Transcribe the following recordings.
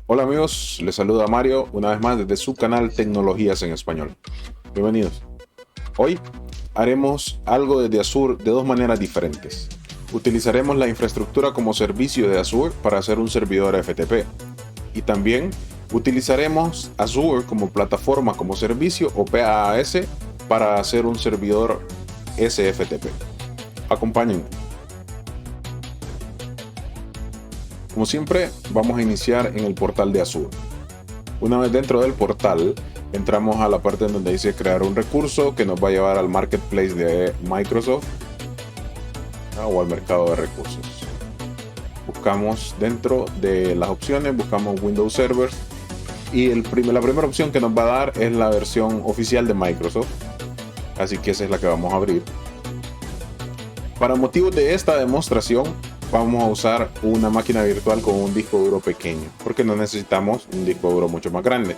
Hola amigos, les saluda Mario una vez más desde su canal Tecnologías en Español. Bienvenidos. Hoy haremos algo desde Azure de dos maneras diferentes. Utilizaremos la infraestructura como servicio de Azure para hacer un servidor FTP. Y también utilizaremos Azure como plataforma como servicio o PaaS para hacer un servidor SFTP. Acompáñenme. Como siempre, vamos a iniciar en el portal de Azure. Una vez dentro del portal, entramos a la parte en donde dice crear un recurso que nos va a llevar al marketplace de Microsoft o al mercado de recursos. Buscamos dentro de las opciones, buscamos Windows Server y la primera opción que nos va a dar es la versión oficial de Microsoft. Así que esa es la que vamos a abrir. Para motivos de esta demostración, vamos a usar una máquina virtual con un disco duro pequeño, porque no necesitamos un disco duro mucho más grande.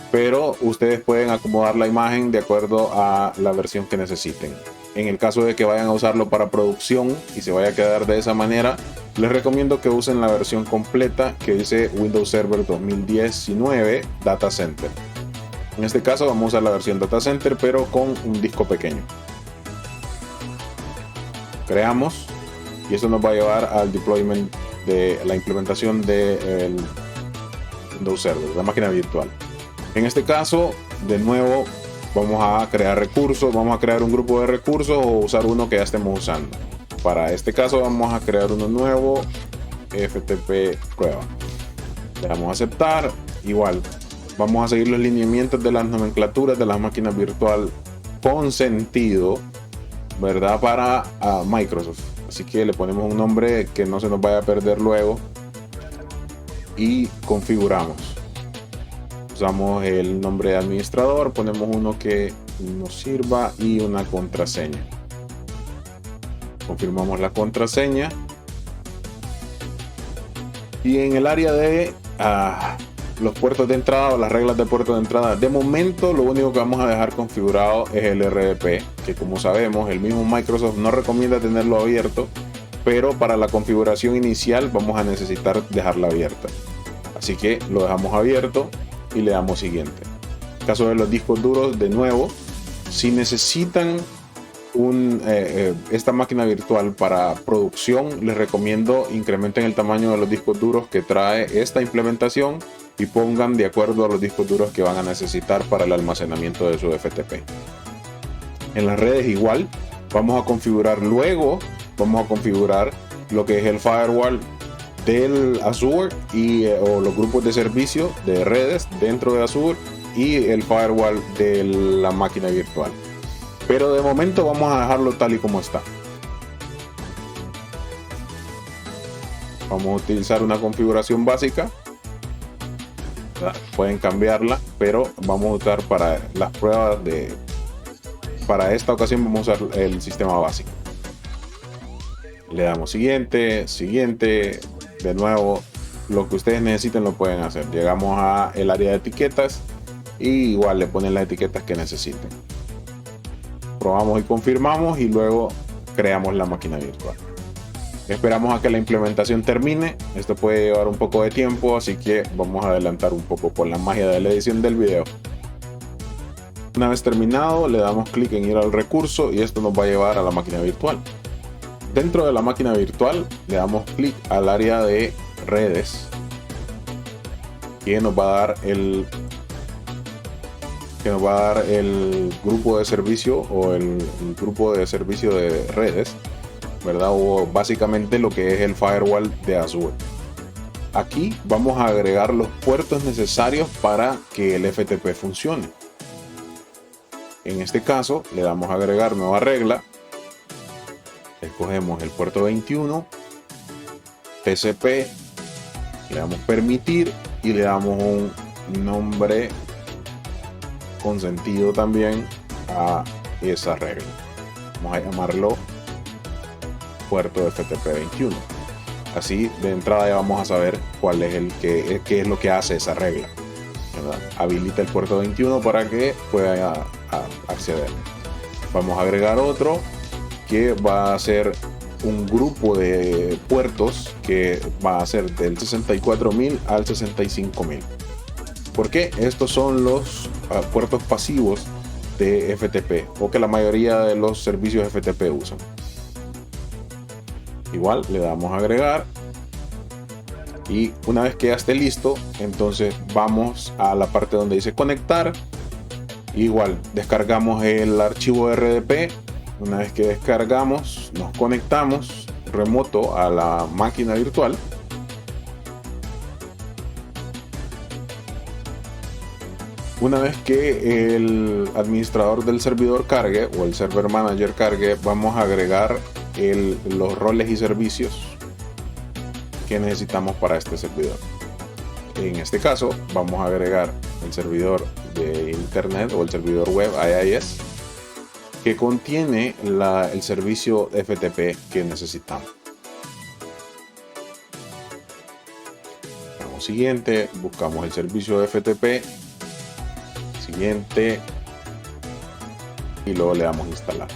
Pero ustedes pueden acomodar la imagen de acuerdo a la versión que necesiten. En el caso de que vayan a usarlo para producción y se vaya a quedar de esa manera, les recomiendo que usen la versión completa que dice Windows Server 2019 Data Center. En este caso vamos a usar la versión Data Center, pero con un disco pequeño. Creamos y eso nos va a llevar al deployment de la implementación de Windows Server, la máquina virtual. En este caso, de nuevo, vamos a crear recursos, vamos a crear un grupo de recursos o usar uno que ya estemos usando. Para este caso vamos a crear uno nuevo, FTP prueba. Le damos a aceptar, igual. Vamos a seguir los lineamientos de las nomenclaturas de la máquina virtual con sentido, ¿verdad? Para Microsoft. Así que le ponemos un nombre que no se nos vaya a perder luego y configuramos. Usamos el nombre de administrador, ponemos uno que nos sirva y una contraseña. Confirmamos la contraseña. Y en el área de los puertos de entrada o las reglas de puerto de entrada, de momento lo único que vamos a dejar configurado es el RDP, que como sabemos el mismo Microsoft no recomienda tenerlo abierto, pero para la configuración inicial vamos a necesitar dejarla abierta. Así que lo dejamos abierto y le damos siguiente. En caso de los discos duros, de nuevo, si necesitan esta máquina virtual para producción, les recomiendo incrementen el tamaño de los discos duros que trae esta implementación y pongan de acuerdo a los discos duros que van a necesitar para el almacenamiento de su FTP. En las redes igual, vamos a configurar lo que es el firewall del Azure o los grupos de servicio de redes dentro de Azure y el firewall de la máquina virtual. Pero de momento vamos a dejarlo tal y como está. Vamos a utilizar una configuración básica. Pueden cambiarla, pero vamos a usar para las pruebas para esta ocasión vamos a usar el sistema básico. Le damos siguiente, siguiente. De nuevo, lo que ustedes necesiten lo pueden hacer. Llegamos a el área de etiquetas y igual le ponen las etiquetas que necesiten. Probamos y confirmamos y luego creamos la máquina virtual. Esperamos a que la implementación termine. Esto puede llevar un poco de tiempo, así que vamos a adelantar un poco por la magia de la edición del video. Una vez terminado, le damos clic en ir al recurso y esto nos va a llevar a la máquina virtual. Dentro de la máquina virtual le damos clic al área de redes que nos va a dar el grupo de servicio o el grupo de servicio de redes, ¿verdad? O básicamente lo que es el firewall de Azure. Aquí vamos a agregar los puertos necesarios para que el FTP funcione. En este caso le damos a agregar nueva regla. Escogemos el puerto 21, TCP, le damos permitir y le damos un nombre con sentido también a esa regla. Vamos a llamarlo puerto FTP 21. Así de entrada ya vamos a saber cuál es qué es lo que hace esa regla, ¿verdad? Habilita el puerto 21 para que pueda acceder. Vamos a agregar otro que va a ser un grupo de puertos que va a ser del 64.000 al 65.000. ¿Por qué? Estos son los puertos pasivos de FTP, o que la mayoría de los servicios FTP usan. Igual le damos a agregar, y una vez que ya esté listo, entonces vamos a la parte donde dice conectar. Igual descargamos el archivo RDP. Una vez que descargamos, nos conectamos remoto a la máquina virtual. Una vez que el administrador del servidor cargue, o el server manager cargue, vamos a agregar los roles y servicios que necesitamos para este servidor. En este caso vamos a agregar el servidor de internet o el servidor web IIS, que contiene el servicio FTP que necesitamos. Vamos siguiente, buscamos el servicio FTP, siguiente, y luego le damos instalar.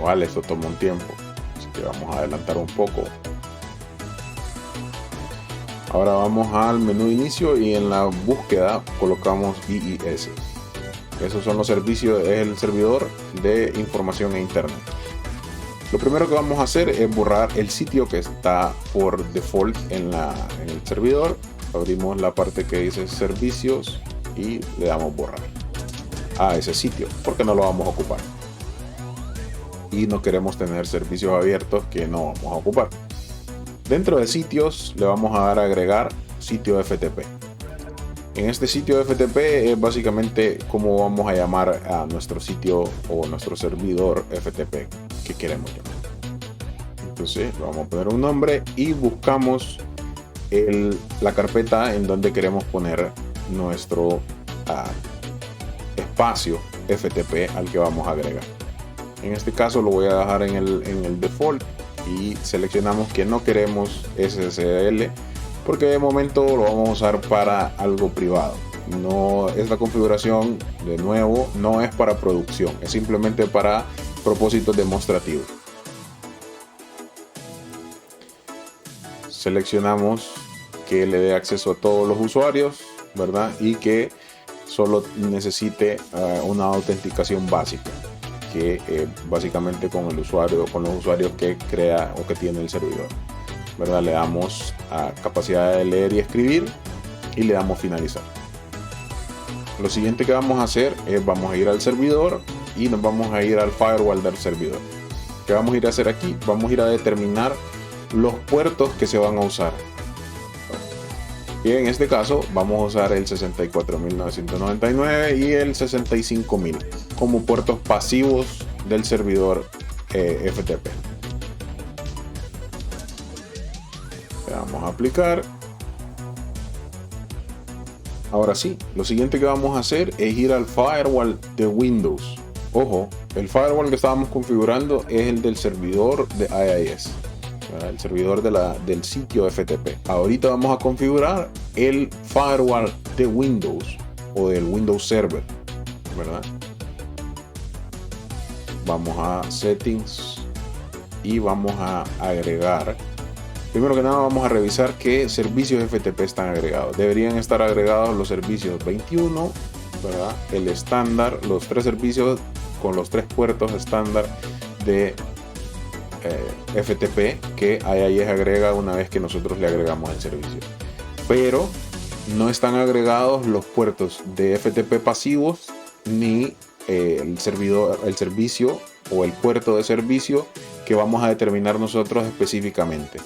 Vale, esto toma un tiempo, así que vamos a adelantar un poco. Ahora vamos al menú inicio y en la búsqueda colocamos IIS. Esos son los servicios, es el servidor de información e internet. Lo primero que vamos a hacer es borrar el sitio que está por default en el servidor. Abrimos la parte que dice servicios y le damos borrar a ese sitio, porque no lo vamos a ocupar. Y no queremos tener servicios abiertos que no vamos a ocupar. Dentro de sitios le vamos a dar a agregar sitio FTP. En este sitio FTP es básicamente como vamos a llamar a nuestro sitio o nuestro servidor FTP que queremos llamar. Entonces vamos a poner un nombre y buscamos la carpeta en donde queremos poner nuestro espacio FTP al que vamos a agregar. En este caso lo voy a dejar en el default, y seleccionamos que no queremos SSL porque de momento lo vamos a usar para algo privado. No, esta configuración de nuevo no es para producción, es simplemente para propósitos demostrativos. Seleccionamos que le dé acceso a todos los usuarios, ¿verdad? Y que solo necesite una autenticación básica, que básicamente con el usuario, con los usuarios que crea o que tiene el servidor, ¿verdad? Le damos a capacidad de leer y escribir y le damos finalizar. Lo siguiente que vamos a hacer es vamos a ir al servidor y nos vamos a ir al firewall del servidor. ¿Qué vamos a ir a hacer aquí? Vamos a ir a determinar los puertos que se van a usar. Y en este caso vamos a usar el 64.999 y el 65.000 como puertos pasivos del servidor FTP. Le vamos a aplicar. Ahora sí, lo siguiente que vamos a hacer es ir al firewall de Windows. Ojo, el firewall que estábamos configurando es el del servidor de IIS, el servidor del sitio FTP. Ahorita vamos a configurar el firewall de Windows o del Windows Server, ¿verdad? Vamos a Settings y vamos a agregar. Primero que nada vamos a revisar qué servicios FTP están agregados. Deberían estar agregados los servicios 21, ¿verdad? El estándar, los 3 servicios con los 3 puertos estándar de FTP que IIS agrega una vez que nosotros le agregamos el servicio. Pero no están agregados los puertos de FTP pasivos ni el servicio o el puerto de servicio que vamos a determinar nosotros específicamente,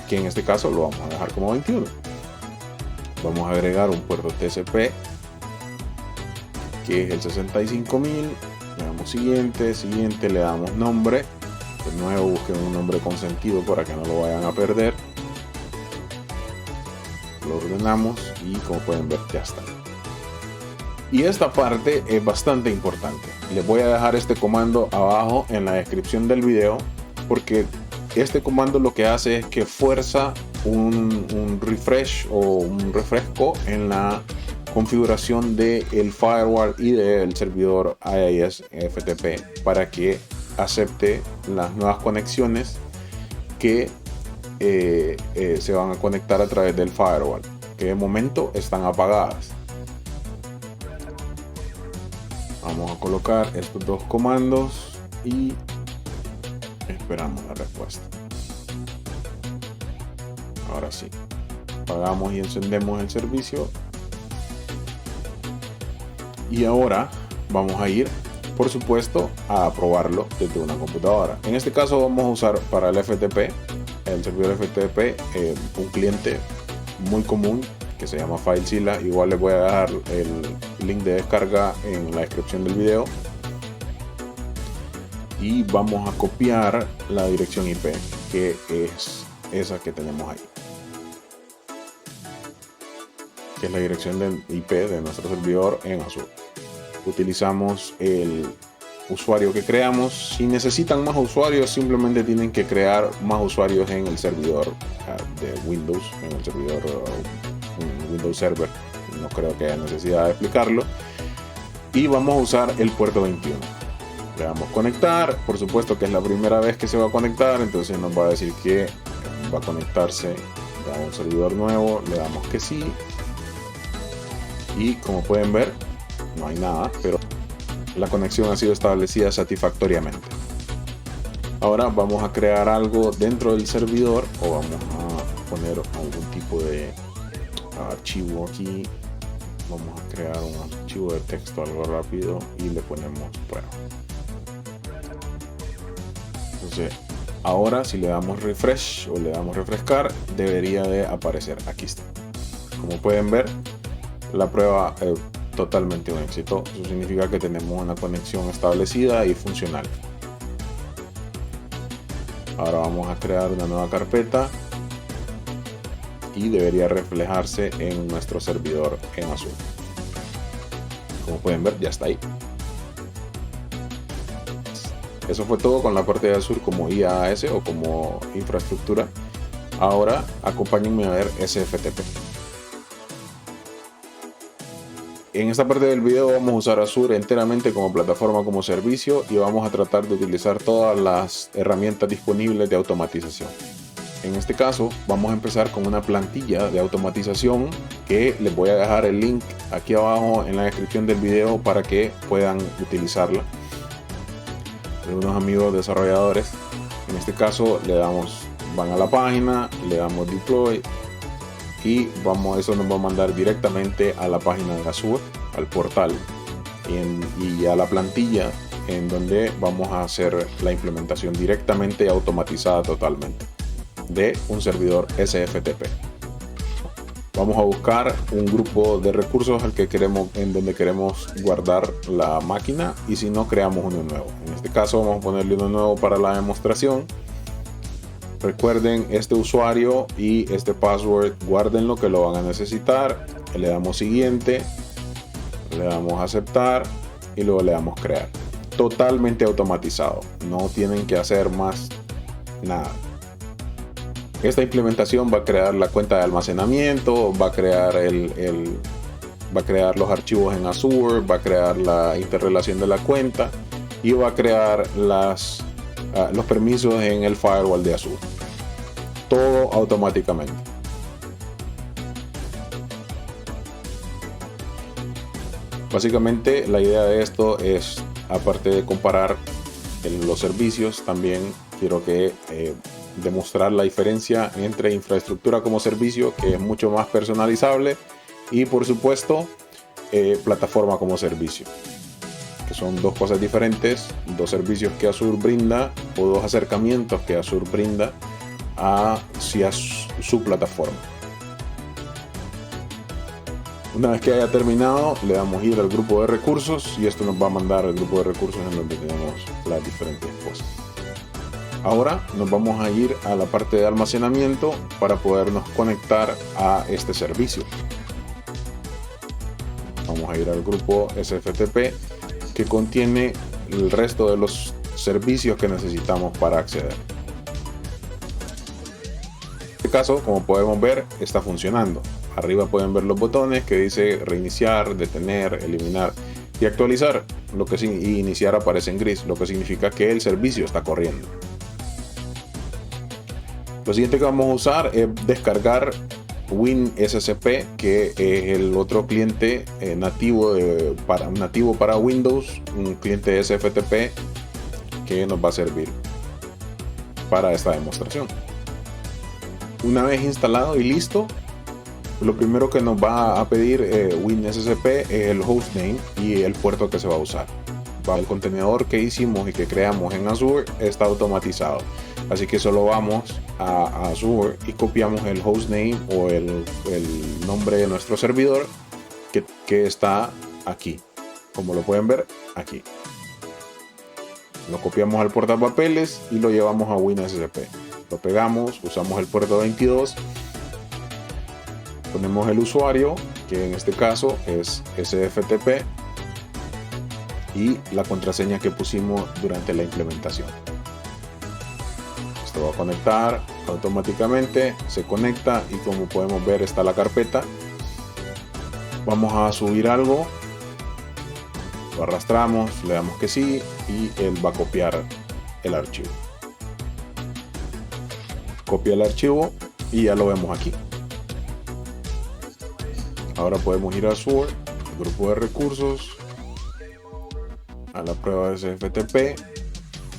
que en este caso lo vamos a dejar como 21. Vamos a agregar un puerto TCP que es el 65.000. Le damos siguiente, le damos nombre. De nuevo busquen un nombre con sentido para que no lo vayan a perder. Lo ordenamos y como pueden ver ya está. Y esta parte es bastante importante. Les voy a dejar este comando abajo en la descripción del video, porque este comando lo que hace es que fuerza un refresh o un refresco en la configuración del firewall y del servidor IIS FTP para que acepte las nuevas conexiones que se van a conectar a través del firewall, que de momento están apagadas. Vamos a colocar estos dos comandos y esperamos la respuesta. Ahora sí, apagamos y encendemos el servicio. Y ahora vamos a ir, por supuesto, a probarlo desde una computadora. En este caso vamos a usar para el FTP, el servidor FTP, un cliente muy común que se llama FileZilla. Igual les voy a dejar el link de descarga en la descripción del video. Y vamos a copiar la dirección IP, que es esa que tenemos ahí, que es la dirección de IP de nuestro servidor en Azure. Utilizamos el usuario que creamos. Si necesitan más usuarios, simplemente tienen que crear más usuarios en el servidor de Windows, en el servidor Windows Server. No creo que haya necesidad de explicarlo. Y vamos a usar el puerto 21. Le damos conectar. Por supuesto que es la primera vez que se va a conectar, entonces nos va a decir que va a conectarse a un servidor nuevo. Le damos que sí. Y como pueden ver, no hay nada, pero la conexión ha sido establecida satisfactoriamente. Ahora vamos a crear algo dentro del servidor, o vamos a poner algún tipo de archivo aquí. Vamos a crear un archivo de texto, algo rápido, y le ponemos prueba. Entonces ahora si le damos refresh o le damos refrescar, debería de aparecer. Aquí está. Como pueden ver, la prueba totalmente un éxito. Eso significa que tenemos una conexión establecida y funcional. Ahora vamos a crear una nueva carpeta y debería reflejarse en nuestro servidor en Azure. Como pueden ver, ya está ahí. Eso fue todo con la parte de Azure como IaaS o como infraestructura. Ahora acompáñenme a ver SFTP. En esta parte del video vamos a usar Azure enteramente como plataforma, como servicio, y vamos a tratar de utilizar todas las herramientas disponibles de automatización. En este caso vamos a empezar con una plantilla de automatización que les voy a dejar el link aquí abajo en la descripción del video para que puedan utilizarla. De unos amigos desarrolladores. En este caso van a la página, le damos deploy y eso nos va a mandar directamente a la página de Azure, al portal y a la plantilla en donde vamos a hacer la implementación directamente automatizada totalmente de un servidor SFTP. Vamos a buscar un grupo de recursos en donde queremos guardar la máquina, y si no, creamos uno nuevo. En este caso vamos a ponerle uno nuevo para la demostración. Recuerden este usuario y este password, guárdenlo que lo van a necesitar. Le damos siguiente, le damos aceptar y luego le damos crear. Totalmente automatizado, no tienen que hacer más nada. Esta implementación va a crear la cuenta de almacenamiento, va a crear los archivos en Azure, va a crear la interrelación de la cuenta y va a crear los permisos en el firewall de Azure. Todo automáticamente. Básicamente la idea de esto es, aparte de comparar los servicios, también quiero que demostrar la diferencia entre infraestructura como servicio, que es mucho más personalizable, y por supuesto plataforma como servicio, que son dos cosas diferentes, dos servicios que Azure brinda o dos acercamientos que Azure brinda hacia su plataforma. Una vez que haya terminado, le damos ir al grupo de recursos y esto nos va a mandar al grupo de recursos en donde tenemos las diferentes cosas. Ahora nos vamos a ir a la parte de almacenamiento para podernos conectar a este servicio. Vamos a ir al grupo SFTP que contiene el resto de los servicios que necesitamos para acceder. En este caso, como podemos ver, está funcionando. Arriba pueden ver los botones que dice reiniciar, detener, eliminar y actualizar. Y iniciar aparece en gris, lo que significa que el servicio está corriendo. Lo siguiente que vamos a usar es descargar WinSCP, que es el otro cliente nativo para Windows, un cliente SFTP que nos va a servir para esta demostración. Una vez instalado y listo, lo primero que nos va a pedir WinSCP es el hostname y el puerto que se va a usar. El contenedor que hicimos y que creamos en Azure está automatizado, así que solo vamos a Azure y copiamos el hostname o el nombre de nuestro servidor que está aquí, como lo pueden ver aquí. Lo copiamos al portapapeles y lo llevamos a WinSCP. Lo pegamos, usamos el puerto 22, ponemos el usuario, que en este caso es SFTP, y la contraseña que pusimos durante la implementación. Esto va a conectar automáticamente, se conecta y como podemos ver está la carpeta. Vamos a subir algo, lo arrastramos, le damos que sí y él va a copiar el archivo. Copia el archivo y ya lo vemos aquí. Ahora podemos ir a Azure, grupo de recursos, a la prueba de SFTP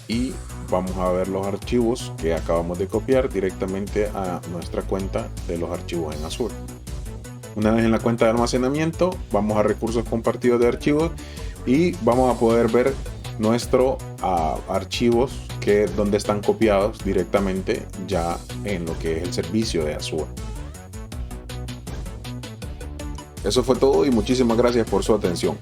y vamos a ver los archivos que acabamos de copiar directamente a nuestra cuenta de los archivos en Azure. Una vez en la cuenta de almacenamiento, vamos a recursos compartidos de archivos y vamos a poder ver nuestros archivos donde están copiados directamente ya en lo que es el servicio de Azure. Eso fue todo y muchísimas gracias por su atención.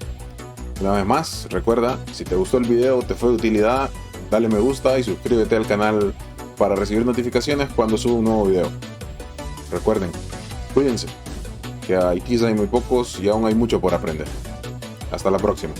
Una vez más, recuerda, si te gustó el video, te fue de utilidad, dale me gusta y suscríbete al canal para recibir notificaciones cuando suba un nuevo video. Recuerden, cuídense, que aquí hay muy pocos y aún hay mucho por aprender. Hasta la próxima.